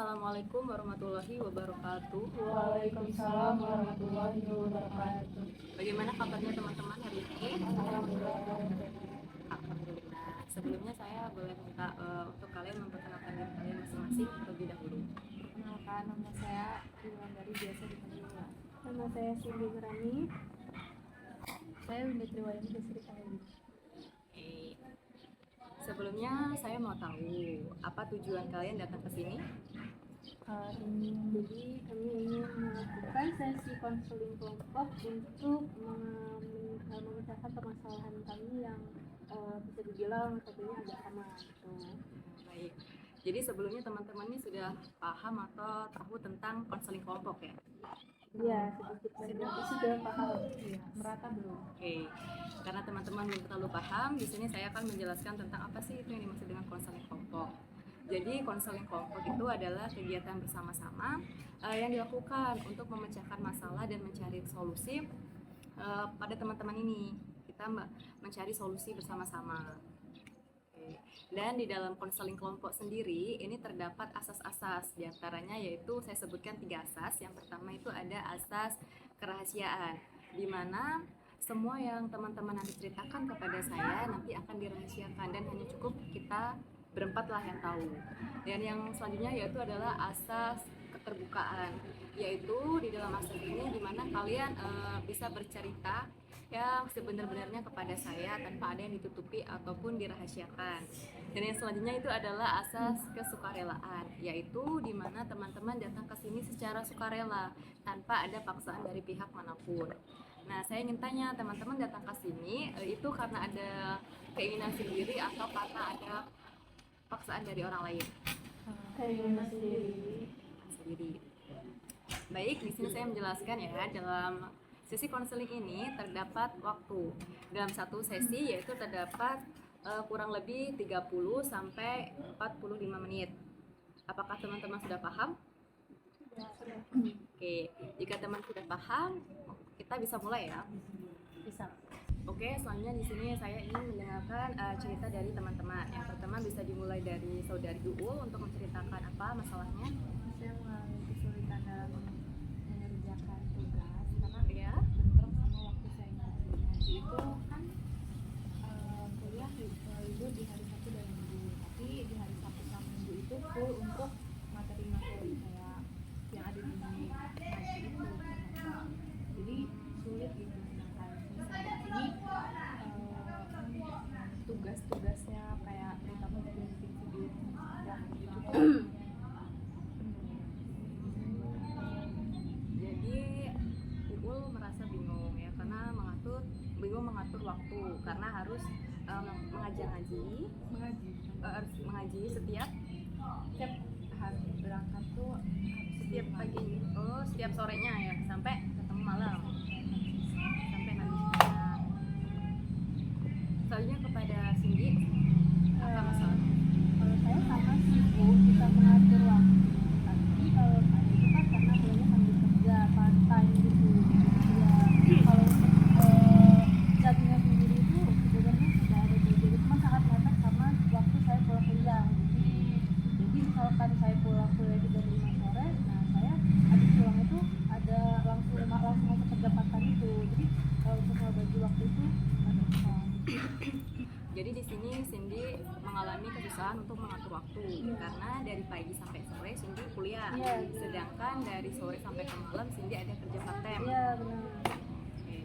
Assalamualaikum warahmatullahi wabarakatuh. Waalaikumsalam warahmatullahi wabarakatuh. Bagaimana kabarnya teman-teman hari ini? Alhamdulillah. Alhamdulillah. Sebelumnya saya boleh minta untuk kalian memperkenalkan diri kalian masing-masing terlebih dahulu. Perkenalkan, nama saya Iwan dari biasa dipanggil Ula. Nama saya Cindy Nurani. Saya Winda Triwayani dari Sri Kandi. Sebelumnya saya mau tahu apa tujuan kalian datang ke sini? Jadi kami ingin melakukan sesi konseling kelompok untuk memecahkan permasalahan kami yang bisa dibilang tadinya agak sama gitu. Baik. Jadi sebelumnya teman-teman ini sudah paham atau tahu tentang konseling kelompok ya? Iya, sedikit sudah paham. Iya, merata belum? Oke. Karena teman-teman belum terlalu paham, di sini saya akan menjelaskan tentang apa sih itu yang dimaksud dengan konseling kelompok. Jadi konseling kelompok itu adalah kegiatan bersama-sama yang dilakukan untuk memecahkan masalah dan mencari solusi pada teman-teman ini. Kita mencari solusi bersama-sama. Dan di dalam konseling kelompok sendiri ini terdapat asas-asas, diantaranya yaitu saya sebutkan 3 asas. Yang pertama itu ada asas kerahasiaan, di mana semua yang teman-teman nanti ceritakan kepada saya nanti akan dirahasiakan dan hanya cukup kita berempat lah yang tahu. Dan yang selanjutnya yaitu adalah asas keterbukaan, yaitu di dalam asas ini dimana kalian bisa bercerita yang sebenar-benarnya kepada saya tanpa ada yang ditutupi ataupun dirahasiakan. Dan yang selanjutnya itu adalah asas kesukarelaan, yaitu dimana teman-teman datang ke sini secara sukarela tanpa ada paksaan dari pihak manapun. Nah, saya ingin tanya teman-teman datang ke sini itu karena ada keinginan sendiri atau karena ada paksaan dari orang lain? Keinginan sendiri. Baik, di sini saya menjelaskan ya, dalam sesi konseling ini terdapat waktu. Dalam satu sesi yaitu terdapat kurang lebih 30 sampai 45 menit. Apakah teman-teman sudah paham? Oke, jika teman sudah paham, kita bisa mulai ya. Bisa. Oke, selanjutnya di sini saya ingin mendengarkan cerita dari teman-teman. Yang pertama bisa dimulai dari saudari Uul untuk menceritakan apa masalahnya. Saya mengalami kesulitan dalam mengerjakan tugas karena Ya. bentrok sama waktu saya ngaji itu kan kuliah libur di hari Sabtu dan Minggu, tapi di hari Sabtu sama Minggu itu full untuk materi-materi kayak yang ada di ngaji itu ternyata. Jadi sulit gitu. Sedangkan misalnya ini tugas-tugasnya kayak terutama bikin video dan itu tuh Jadi Uul merasa bingung ya karena bingung mengatur waktu karena harus mengaji setiap harus berangkat tuh setiap pagi, setiap sorenya ya sampai ketemu malam, sampai nanti siang. Selanjutnya kepada Cindy, apa masalahnya? kalau saya sama sibuk bisa mengatur waktu, tapi kalau ada itu kan karena beliaunya sambil kerja part time gitu ya. Kalau jadwalnya sendiri itu sebenarnya sudah ada di jadi cuma sangat mepet sama waktu saya pulang kuliah. Jadi misalkan saya pulang kuliah di jam 5 sore, nah saya habis pulang itu ada langsung masuk kerja part time itu. Jadi kalau untuk membagi waktu itu ada susah. Jadi di sini Cindy mengalami kesusahan untuk mengatur waktu karena dari pagi sampai sore Cindy kuliah, sedangkan dari sore sampai ke malam Cindy ada kerja part time. Iya benar. Oke.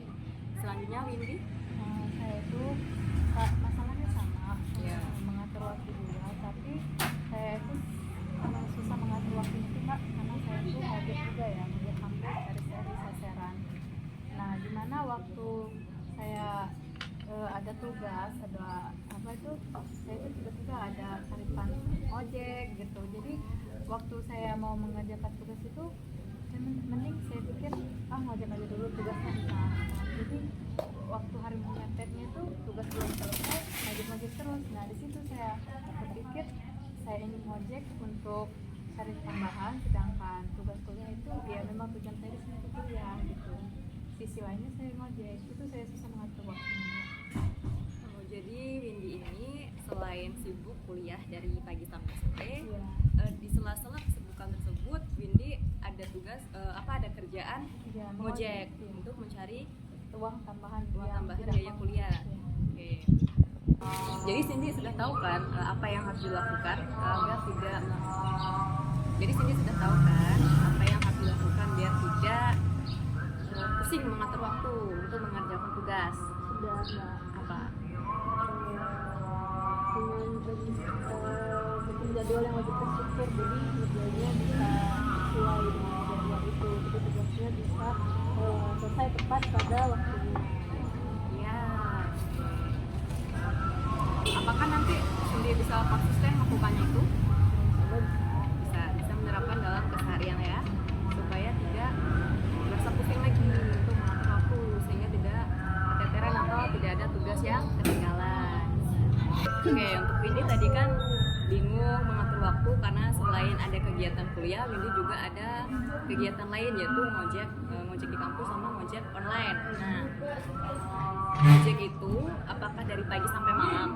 Selanjutnya Windy. Saya itu masalahnya sama, mengatur waktu juga, tapi saya itu susah mengatur waktu itu Kak, karena saya itu ngojek juga ya, ngojek kampus seri-seri sasaran. Nah, dimana waktu saya ada tugas, ada apa itu, saya itu tiba-tiba ada taripan ojek gitu. Jadi waktu saya mau mengerjakan tugas itu, mending saya pikir ngojek aja dulu tugasnya bisa. Jadi waktu hari menyempetnya itu tugas belum selesai, ngojek terus. Nah di situ saya berpikir saya ingin ngojek untuk cari tambahan, sedangkan tugas kuliah itu ya memang tujuan saya di sini itu kuliah gitu. Sisi lainnya saya ngojek, itu saya susah mengatur waktunya. Jadi Windy ini selain sibuk kuliah dari pagi sampai sore, Iya. di sela-sela kesibukan ada tugas ada kerjaan Ya, ngojek iya. untuk mencari Uang tambahan uang yang tambahan tidak biaya mau- kuliah. Iya. Oke. Jadi Cindy sudah tahu kan apa yang harus dilakukan agar tidak Jadi Cindy sudah tahu kan apa yang harus dilakukan biar tidak pusing mengatur waktu untuk mengerjakan tugas. Sudah Mbak. Apa? Dengan bikin jadwal yang lebih terstruktur, jadi ngerjainnya bisa sesuai dengan jadwal itu, jadi tugasnya bisa selesai tepat pada waktunya. Ya. Apakah nanti Cindy bisa konsisten melakukannya itu? Bisa menerapkan dalam keseharian ya, supaya tidak merasa pusing lagi untuk mengatur waktu, sehingga tidak keteteran atau tidak ada tugas yang ketinggalan. Oke, untuk Windy tadi kan bingung mengatur waktu karena selain ada kegiatan kuliah, Windy juga ada kegiatan lain yaitu ngojek di kampus sama ngojek online. Nah, ngojek itu apakah dari pagi sampai malam?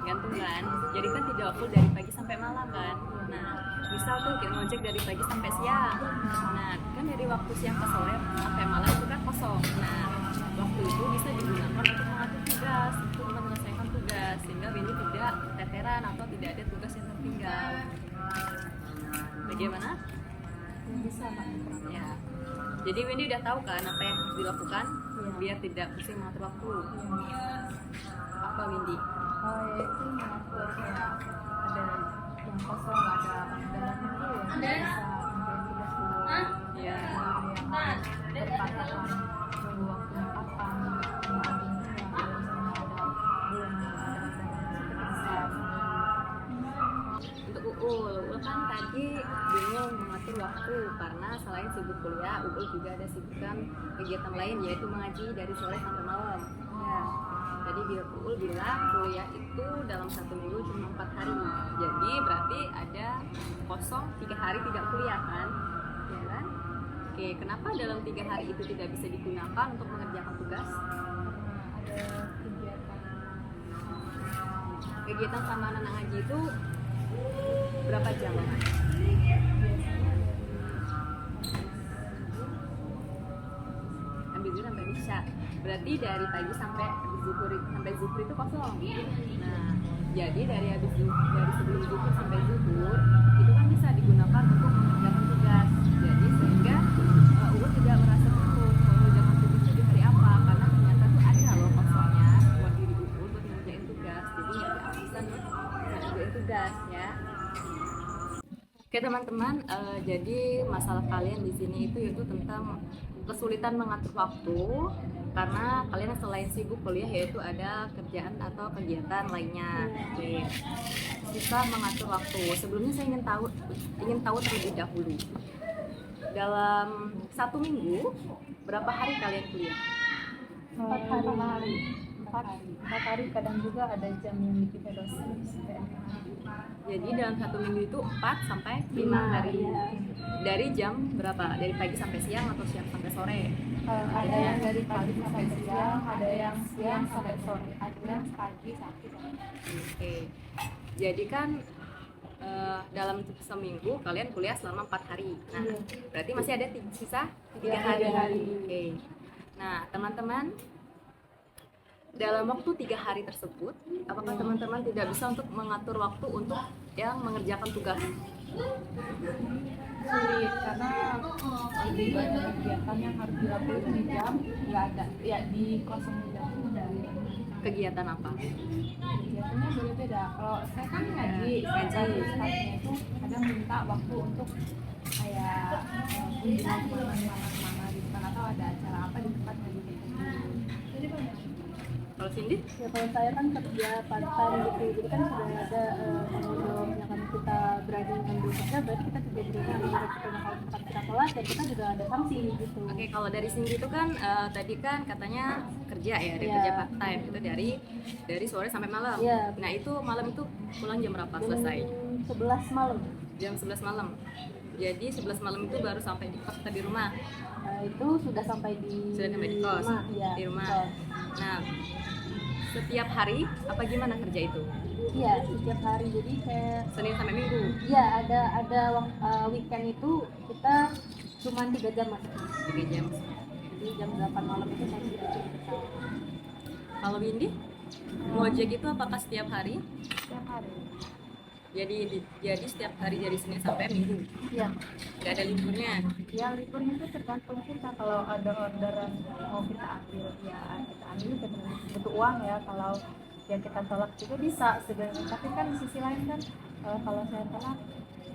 Gantung kan, jadi kan tidak full dari pagi sampai malam kan. Nah, misal tuh kita ngojek dari pagi sampai siang, nah kan dari waktu siang ke sore sampai malam itu kan kosong. Nah, waktu itu bisa digunakan untuk mengatur tugas, untuk menyelesaikan tugas, sehingga Windy tidak teteran atau tidak ada tugas yang tertinggal. Bagaimana? Bisa Mbak. Ya, jadi Windy udah tahu kan apa yang harus dilakukan Iya. biar tidak pusing mengatur waktu. Apa Windy? Yaitu mengatur kayak ada yang kosong, ada anggaran itu ya bisa ngerjain tugas dulu. Ya. Yang harus berpatokan nunggu waktunya kapan, mau adanya ya kalau misalnya ada belum ada anggaran Untuk Uul kan tadi bingung mengatur waktu karena selain sibuk kuliah, Uul juga ada sibukan kegiatan lain yaitu mengaji dari sore sampai malam. Ya, tadi Uul bilang kuliah itu dalam satu minggu cuma 4 hari, jadi berarti ada kosong 3 hari tidak kuliah kan? Ya kan? Oke, kenapa dalam 3 hari itu tidak bisa digunakan untuk mengerjakan tugas? karena ada kegiatan Kegiatan sama anak ngaji itu berapa jam? biasanya Ambil dulu sampai bisa. Berarti dari pagi sampai zuhur itu kosong. Nah, jadi dari sebelum zuhur sampai zuhur itu kan bisa digunakan untuk mengerjakan tugas. Jadi sehingga Uul tidak merasa bingung mau mengerjakan tugas itu di hari apa, karena ternyata tuh ada loh kosongnya buat diri Uul buat ngerjain tugas. Jadi nggak ada alasan untuk ngerjain tugas ya. Oke teman-teman, jadi masalah kalian di sini itu yaitu tentang kesulitan mengatur waktu karena kalian selain sibuk kuliah yaitu ada kerjaan atau kegiatan lainnya. Oke. Susah mengatur waktu. Sebelumnya saya ingin tahu terlebih dahulu. Dalam 1 minggu berapa hari kalian kuliah? 4 hari. 4 hari kadang juga ada jam yang dipindah dosen sampai 6 hari. Jadi dalam 1 minggu itu 4 sampai 5 hari. Dari jam berapa? Dari pagi sampai siang atau siang sampai sore? Ada yang dari pagi sampai siang, ada yang siang sampai sore, ada yang pagi sampai sore. Oke. Jadi kan dalam seminggu kalian kuliah selama 4 hari. Nah, Iya. berarti masih ada sisa 3 Iya, hari. 3 hari. Oke. Nah, teman-teman, dalam waktu 3 hari tersebut, apakah teman-teman tidak bisa untuk mengatur waktu untuk yang mengerjakan tugas? Sulit karena lebih banyak kegiatan yang harus dilakukan di jam nggak ada ya di kosong jam udah Kegiatan apa? kegiatannya beda-beda. Kalau saya kan ngaji staffnya itu kadang minta waktu untuk kayak kunjungan kemana-mana gitu kan, atau ada acara apa di tempat ngaji gitu. Jadi banyak. Kalau Cindy? Ya kalau saya kan kerja part time gitu, jadi kan sudah ada tanggung yang kita berani ngambil kerja, berarti kita kerja di rumah, kalau kita kalau tempat kita sholat dan kita juga ada sanksi gitu. Oke, kalau dari Cindy itu kan tadi kan katanya kerja ya, dari Iya. kerja part time itu dari sore sampai malam. Iya. Nah, itu malam itu pulang jam berapa selesai? Jam 11 malam. Jam 11 malam. Jadi 11 malam itu baru sampai di kos atau di rumah? Itu sudah sampai di Sudah sampai di kos, rumah, ya, di rumah. kos. Nah, setiap hari apa gimana kerja itu? Iya, setiap hari. Jadi kayak Senin sampai Minggu? iya, ada weekend itu kita cuma 3 jam mas. 3 jam. Jadi jam 8 malam itu saya sudah turun ke pesawat. Kalau Windy, Gojek itu apakah setiap hari? Setiap hari. Jadi setiap hari dari Senin sampai Minggu, Iya. nggak ada liburnya. Ya liburnya itu tergantung kita, kalau ada orderan mau kita ambil ya kita ambil, kita butuh uang ya, kalau yang kita tolak juga bisa sebenarnya, tapi kan di sisi lain kan kalau saya tolak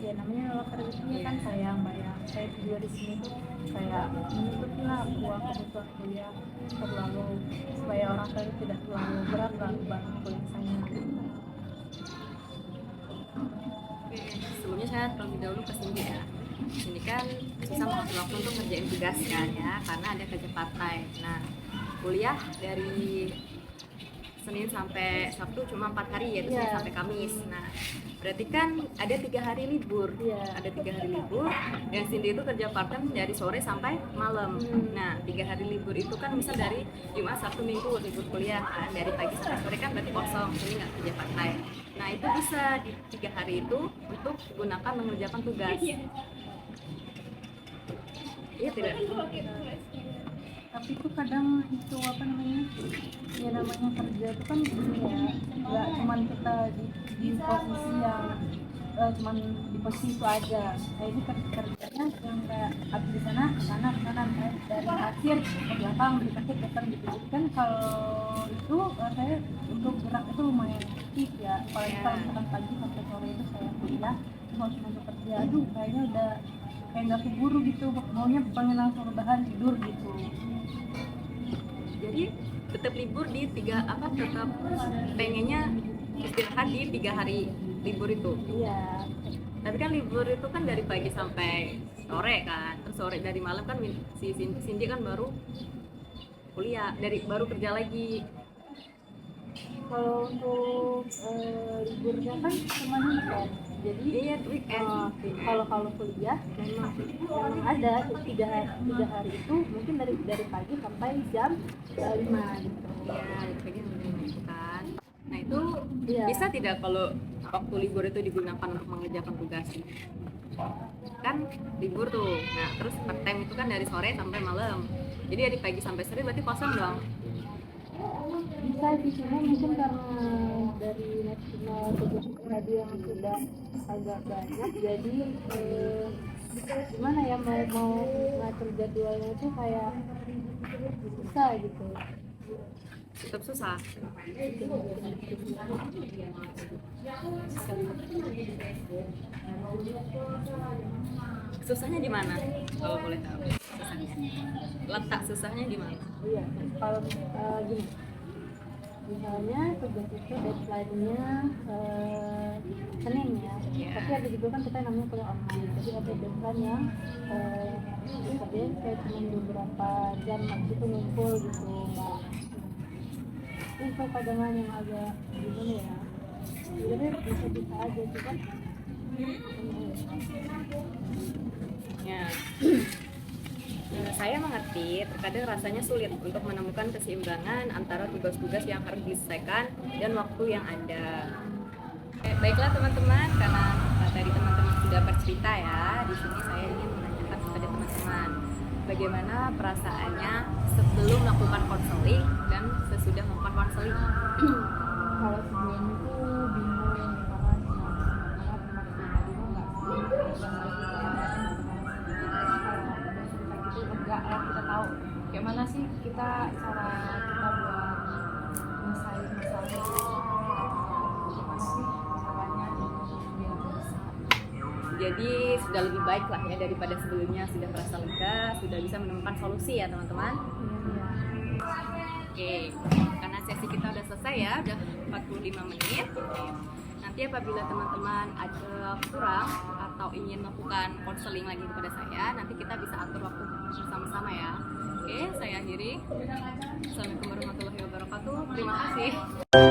ya namanya nolak rezeki kan sayang bayang. Saya juga di sini tuh saya menutupi lah uang kebutuhan kuliah terlalu, supaya orang tua itu tidak terlalu berat lah beban kuliah saya. Oke, sebelumnya saya terlebih dahulu ke Cindy ya. Cindy kan susah mengatur waktu untuk ngerjain tugas kan ya, karena ada kerja part-time. Nah, kuliah dari Senin sampai Sabtu cuma 4 hari, yaitu Senin Iya. sampai Kamis. Nah, berarti kan ada 3 hari libur. Iya. Ada 3 hari libur, dan Cindy itu kerja part-time dari sore sampai malam. Nah, 3 hari libur itu kan misal dari Jumat, Sabtu, Minggu libur kuliah kan, dari pagi sampai sore kan berarti kosong, jadi nggak kerja part-time. Nah, itu bisa di 3 hari itu untuk digunakan mengerjakan tugas. Iya tidak? Tapi itu kadang itu apa namanya, ya namanya kerja itu kan gini ya, nggak cuman kita di posisi yang cuman di posisi itu aja. Nah ini kerjanya yang kayak habis di sana ke sana kayak dari akhir ke belakang di akhir ke depan gitu. Jadi kan kalau itu saya untuk gerak itu lumayan aktif ya, apalagi kalau misalkan pagi sampai sore itu saya kuliah terus harus untuk kerja, aduh kayaknya udah kayak nggak keburu gitu, maunya pengen langsung rebahan tidur gitu. Jadi tetap libur di tetap pengennya istirahat di 3 hari libur itu. Iya. Tapi kan libur itu kan dari pagi sampai sore kan, terus sore dari malam kan si Cindy kan baru kuliah, baru kerja lagi. Kalau untuk liburnya kan cuma weekend. Jadi Iya, weekend. kalau kuliah memang ada 3 hari itu mungkin dari pagi sampai jam 5 gitu. Ya, itu pagi itu kan. Nah, itu Iya. bisa tidak kalau waktu libur itu digunakan untuk mengerjakan tugas? Kan libur tuh. Nah, terus part time itu kan dari sore sampai malam. Jadi dari pagi sampai sore berarti kosong dong. Bisa sih, cuma mungkin karena dari nasional televisi radio yang sudah agak banyak, jadi gimana ya, mau ngatur jadwalnya itu kayak susah gitu. Tetap susah. Susahnya di mana? Kalau boleh tahu. Susahnya. Letak susahnya di mana? Iya, kalau gini, misalnya tugas itu deadline-nya Senin ya, tapi ada juga kan kita namanya kuliah online, jadi ada deadline yang kerjanya kayak cuma beberapa jam nanti itu ngumpul gitu mbak. Itu padangan yang agak gimana ya, sebenarnya bisa aja sih kan. Ya. Saya mengerti, terkadang rasanya sulit untuk menemukan keseimbangan antara tugas-tugas yang harus diselesaikan dan waktu yang ada. Baiklah teman-teman, karena tadi teman-teman sudah bercerita ya, di sini saya ingin menanyakan kepada teman-teman bagaimana perasaannya sebelum melakukan konseling dan sesudah melakukan konseling. Kalau sebelum itu bingung karena enggak lah, kita tahu kayak mana sih cara kita buat menyelesaikan masalahnya, gimana sih caranya biar bisa. Jadi sudah lebih baik lah ya daripada sebelumnya, sudah merasa lega, sudah bisa menemukan solusi ya teman-teman. Oke, karena sesi kita udah selesai ya, udah 45 menit. Nanti apabila teman-teman ada kurang atau ingin melakukan konseling lagi kepada saya, nanti kita bisa atur waktu bersama-sama ya. Oke, saya akhiri. Assalamualaikum warahmatullahi wabarakatuh. Terima kasih.